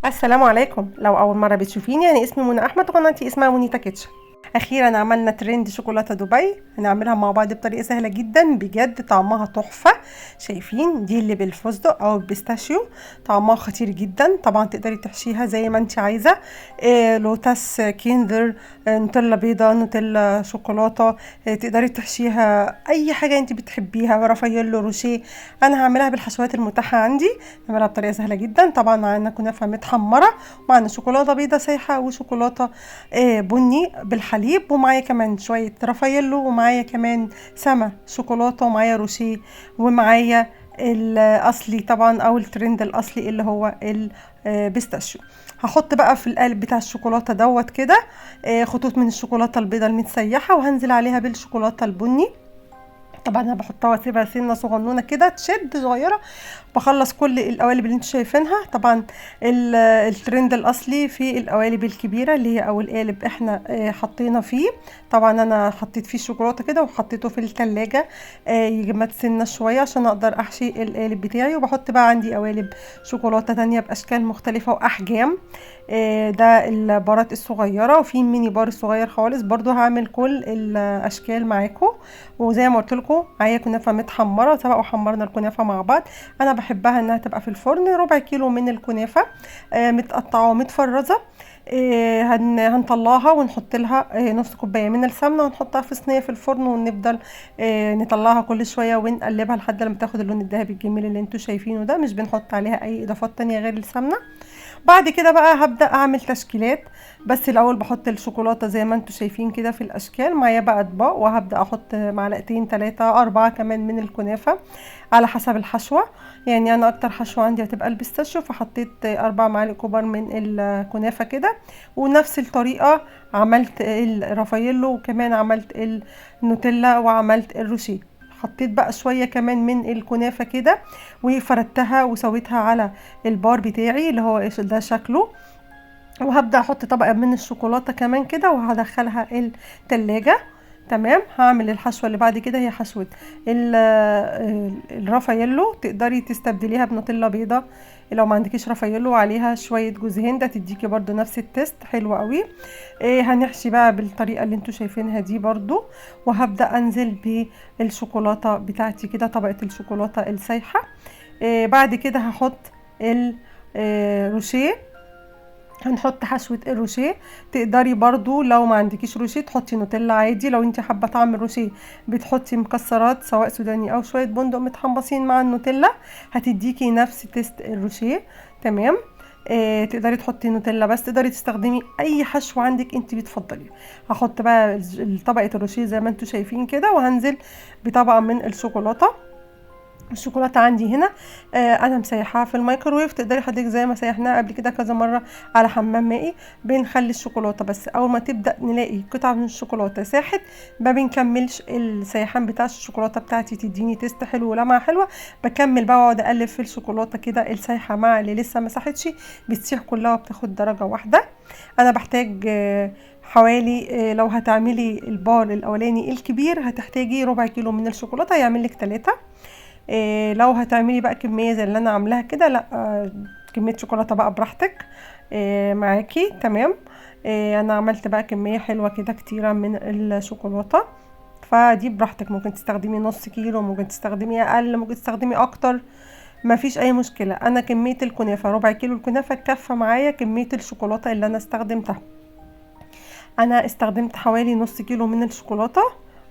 السلام عليكم. لو اول مره بتشوفيني، انا اسمي منى احمد وقناتي اسمها مونيتا كيتشن. اخيرا عملنا ترند شوكولاته دبي، هنعملها مع بعض بطريقه سهله جدا، بجد طعمها تحفه. شايفين دي اللي بالفستق او البيستاشيو، طعمها خطير جدا. طبعا تقدري تحشيها زي ما انت عايزه، لوتس، كيندر، نوتيلا بيضه، نوتيلا شوكولاته، تقدري تحشيها اي حاجه انت بتحبيها، رافاييلو، روشيه. انا هعملها بالحشوات المتاحه عندي، نعملها بطريقه سهله جدا. طبعا معانا كنافه متحمره، ومعانا شوكولاته بيضه سايحه، وشوكولاته بني بالحليب، ومعايا كمان شويه رافاييلو، ومعايا كمان سما شوكولاته، ومعايا روشيه، ومعايا الاصلي طبعا او الترند الاصلي اللي هو البيستاشيو. هحط بقى في القالب بتاع الشوكولاته دوت كده خطوط من الشوكولاته البيضه المتسيحه، وهنزل عليها بالشوكولاته البني. طبعا انا بحطها واسيبها سنه صغنونه كده تشد صغيره. بخلص كل القوالب اللي انتوا شايفينها. طبعا الترند الاصلي في القوالب الكبيره اللي هي او القالب احنا حطينا فيه. طبعا انا حطيت فيه الشوكولاته كده وحطيته في التلاجة يجمد سنه شويه عشان اقدر احشي القالب بتاعي. وبحط بقى عندي قوالب شوكولاته تانية باشكال مختلفه واحجام. ده البارات الصغيره، وفي ميني بار صغير خالص برضو. هعمل كل الاشكال معاكم. وزي ما قلت لكم معايا كنافه متحمره، سبق وحمرنا الكنافه مع بعض. انا بحبها انها تبقى في الفرن ربع كيلو من الكنافه متقطعه ومتفرزه. هنطلعها ونحط لها نص كوبايه من السمنه، ونحطها في صينيه في الفرن، ونفضل نطلعها كل شويه ونقلبها لحد لما تاخد اللون الذهبي الجميل اللي انتوا شايفينه ده. مش بنحط عليها اي اضافات تانية غير السمنه. بعد كده بقى هبدأ اعمل تشكيلات. بس الاول بحط الشوكولاتة زي ما انتوا شايفين كده في الاشكال. معايا بقى اطباق، وهبدأ احط معلقتين 3 4 كمان من الكنافة على حسب الحشوة. يعني انا اكتر حشوة عندي هتبقى البيستاشيو، فحطيت 4 معالق كبار من الكنافة كده. ونفس الطريقة عملت الرافاييلو، وكمان عملت النوتيلا، وعملت الروشيه. حطيت بقى شوية كمان من الكنافة كده، وفردتها وسويتها على البار بتاعي اللي هو ايش ده شكله. وهبدأ احط طبقة من الشوكولاتة كمان كده، وهدخلها التلاجة. تمام. هعمل الحشوة اللي بعد كده، هي حشوة الرافاييلو. تقدري تستبدليها بنوتيلا بيضة لو ما عندكيش رافاييلو، وعليها شوية جوز هند تديكي برضو نفس التست حلو قوي. هنحشي بقى بالطريقة اللي انتوا شايفينها دي برضو. وهبدأ انزل بالشوكولاتة بتاعتي كده، طبقة الشوكولاتة السايحة. بعد كده هحط الروشيه. هنحط حشوة الروشيه. تقدري برضو لو ما عندكيش روشيه تحطي نوتيلا عادي. لو انت حابة طعم الروشيه بتحطي مكسرات سواء سوداني او شوية بندق متحمصين مع النوتيلا، هتديكي نفس تيست الروشيه. تمام. تقدري تحطي نوتيلا، بس تقدري تستخدمي اي حشو عندك انت بتفضليه. هحط بقى طبقة الروشيه زي ما انتوا شايفين كده، وهنزل بطبقة من الشوكولاتة. الشوكولاته عندي هنا انا مسيحاها في الميكروويف. تقدري حضرتك زي ما سيحناها قبل كده كذا مره على حمام مائي. بنخلي الشوكولاته بس اول ما تبدا نلاقي قطعه من الشوكولاته ساحت، ما بنكملش السيحان بتاع الشوكولاته بتاعتي، تديني تيست حلو ولمعه حلوه. بكمل بقى واقعد اقلب في الشوكولاته كده، السايحه مع اللي لسه ما ساحتش بتسيح كلها وبتاخد درجه واحده. انا بحتاج حوالي لو هتعملي البار الاولاني الكبير هتحتاجي ربع كيلو من الشوكولاته، يعمل لك 3. لو هتعملي بقى كمية زي اللي انا عاملاها كده، لا كمية شوكولاتة بقى براحتك معاكي. تمام. انا عملت بقى كمية حلوة كده كتيرة من الشوكولاتة، فدي براحتك. ممكن تستخدمي نص كيلو، ممكن تستخدمي اقل، ممكن تستخدمي اكتر، ما فيش اي مشكلة. انا كمية الكنافة ربع كيلو الكنافة كافة معايا كمية الشوكولاتة اللي انا استخدمتها. انا استخدمت حوالي نص كيلو من الشوكولاتة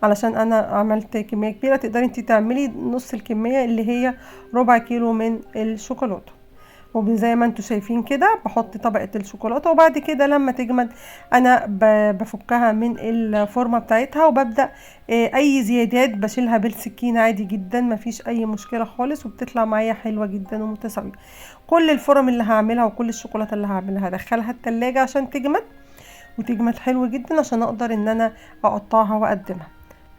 علشان انا عملت كمية كبيرة. تقدري انتي تعملي نص الكمية اللي هي ربع كيلو من الشوكولاتة. وزي ما انتوا شايفين كده بحط طبقة الشوكولاتة، وبعد كده لما تجمد انا بفكها من الفورمة بتاعتها، وببدأ اي زيادات بشيلها بالسكينة عادي جدا، مفيش اي مشكلة خالص، وبتطلع معايا حلوة جدا ومتساوية. كل الفورم اللي هعملها وكل الشوكولاتة اللي هعملها هدخلها التلاجة عشان تجمد، وتجمد حلو جدا عشان اقدر ان انا اقطعها واقدمها.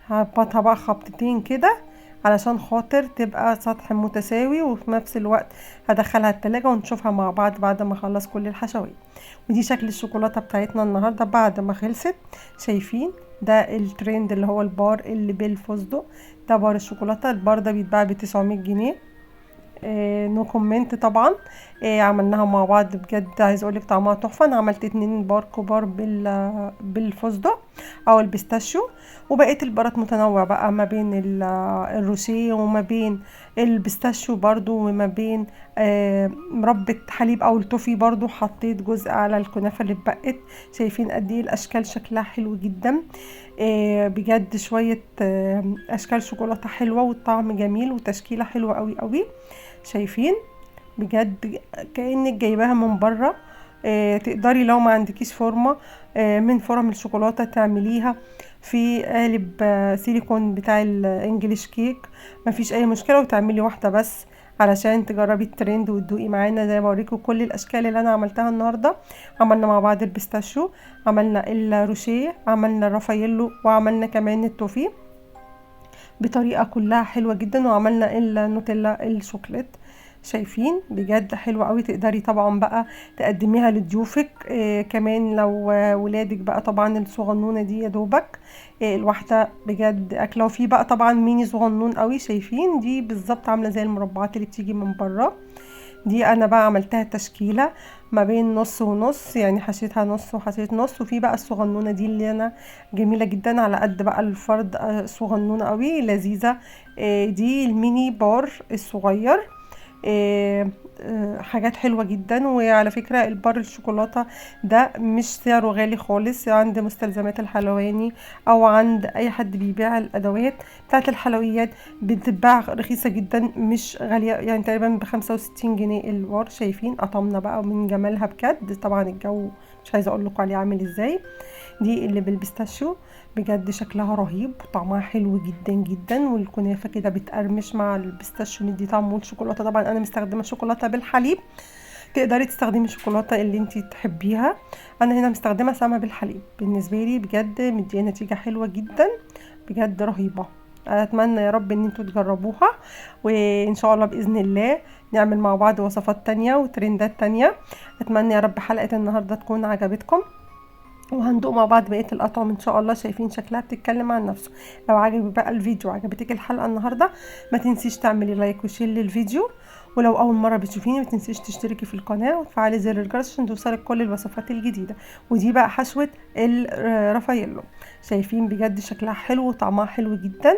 هبطها بقى خبطتين كده علشان خاطر تبقى سطح متساوي، وفي نفس الوقت هدخلها التلاجة ونشوفها مع بعض بعد ما اخلص كل الحشوات. ودي شكل الشوكولاتة بتاعتنا النهاردة بعد ما خلصت. شايفين ده الترند اللي هو البار اللي بالفستق. ده بار الشوكولاتة. البار ده بيتباع ب900 جنيه. نو كومنت طبعا. عملناها مع بعض بجد، عايزه اقولك طعمها تحفه. انا عملت 2 بار كبار بالفستق او البيستاشيو، وبقيت البارات متنوع بقى ما بين الروشيه وما بين البيستاشيو برضو وما بين مربى حليب او التوفي. برضو حطيت جزء على الكنافه اللي اتبقت. شايفين قد ايه الاشكال شكلها حلو جدا بجد. شويه اشكال شوكولاته حلوه والطعم جميل وتشكيله حلوه قوي قوي. شايفين بجد كأنك جايباها من بره. تقدري لو ما عندكيش فورمه من فرم الشوكولاته تعمليها في قالب سيليكون بتاع الانجليش كيك، مفيش اي مشكله، وتعملي واحده بس علشان تجربي الترند وتدوقي معانا. زي ما بوريكم كل الاشكال اللي انا عملتها النهارده. عملنا مع بعض البيستاشيو، عملنا الروشيه، عملنا الرافاييلو، وعملنا كمان التوفي بطريقه كلها حلوه جدا، وعملنا النوتيلا الشوكليت. شايفين بجد حلوة قوي. تقدري طبعا بقى تقدميها لضيوفك كمان لو ولادك بقى طبعا الصغنونة دي يا دوبك الواحدة بجد اكله. وفي بقى طبعا ميني صغنون قوي. شايفين دي بالظبط عاملة زي المربعات اللي بتيجي من بره. دي انا بقى عملتها تشكيلة ما بين نص ونص، يعني حشيتها نص وحشيت نص. وفي بقى الصغنونة دي اللي انا جميلة جدا على قد بقى الفرد صغنونة قوي لذيذة. دي الميني بار الصغير. حاجات حلوة جدا. وعلى فكرة البار الشوكولاتة ده مش سعره غالي خالص، عند مستلزمات الحلواني او عند اي حد بيبيع الادوات بتاعت الحلويات بتتباع رخيصة جدا مش غالية، يعني تقريبا ب65 جنيه البار. شايفين قطمنا بقى من جمالها بجد. طبعا الجو مش عايزة اقول لكم عليه عامل ازاي. دي اللي بالبيستاشيو بجد شكلها رهيب وطعمها حلو جدا جدا، والكنافه كده بتقرمش مع البيستاشيو مدي طعم. والشوكولاته طبعا انا مستخدمه شوكولاته بالحليب، تقدري تستخدمي الشوكولاته اللي انتي تحبيها. انا هنا مستخدمه سما بالحليب. بالنسبه لي بجد مديه نتيجه حلوه جدا بجد رهيبه. اتمنى يا رب ان انتوا تجربوها، وان شاء الله باذن الله نعمل مع بعض وصفات تانية وترندات تانية. اتمنى يا رب حلقه النهارده تكون عجبتكم، وهندوق مع بعض بقيه الاطعمه ان شاء الله. شايفين شكلها بتتكلم عن نفسه. لو عجبك بقى الفيديو وعجبتك الحلقه النهارده ما تنسيش تعملي لايك وشير للفيديو. ولو اول مره بتشوفيني ما تنسيش تشتركي في القناه وتفعلي زر الجرس عشان توصلك كل الوصفات الجديده. ودي بقى حشوه الرافاييلو. شايفين بجد شكلها حلو وطعمها حلو جدا.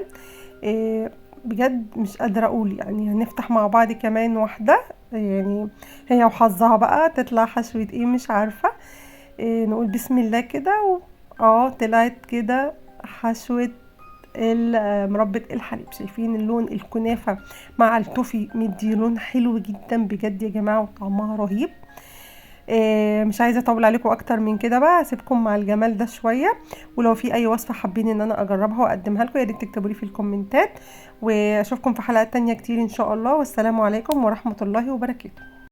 بجد مش قادره اقول، يعني هنفتح مع بعض كمان واحده، يعني هي وحظها بقى تطلع حشوه ايه مش عارفه. نقول بسم الله كده طلعت كده حشوة مربى الحليب. شايفين اللون الكنافة مع التوفي مدي لون حلو جدا بجد يا جماعة، وطعمها رهيب. مش عايزة اطول عليكم اكتر من كده، بقى اسيبكم مع الجمال ده شوية. ولو في اي وصفة حابين ان انا اجربها واقدمها لكم يا ريت تكتبوا لي في الكومنتات. واشوفكم في حلقات تانية كتير ان شاء الله. والسلام عليكم ورحمة الله وبركاته.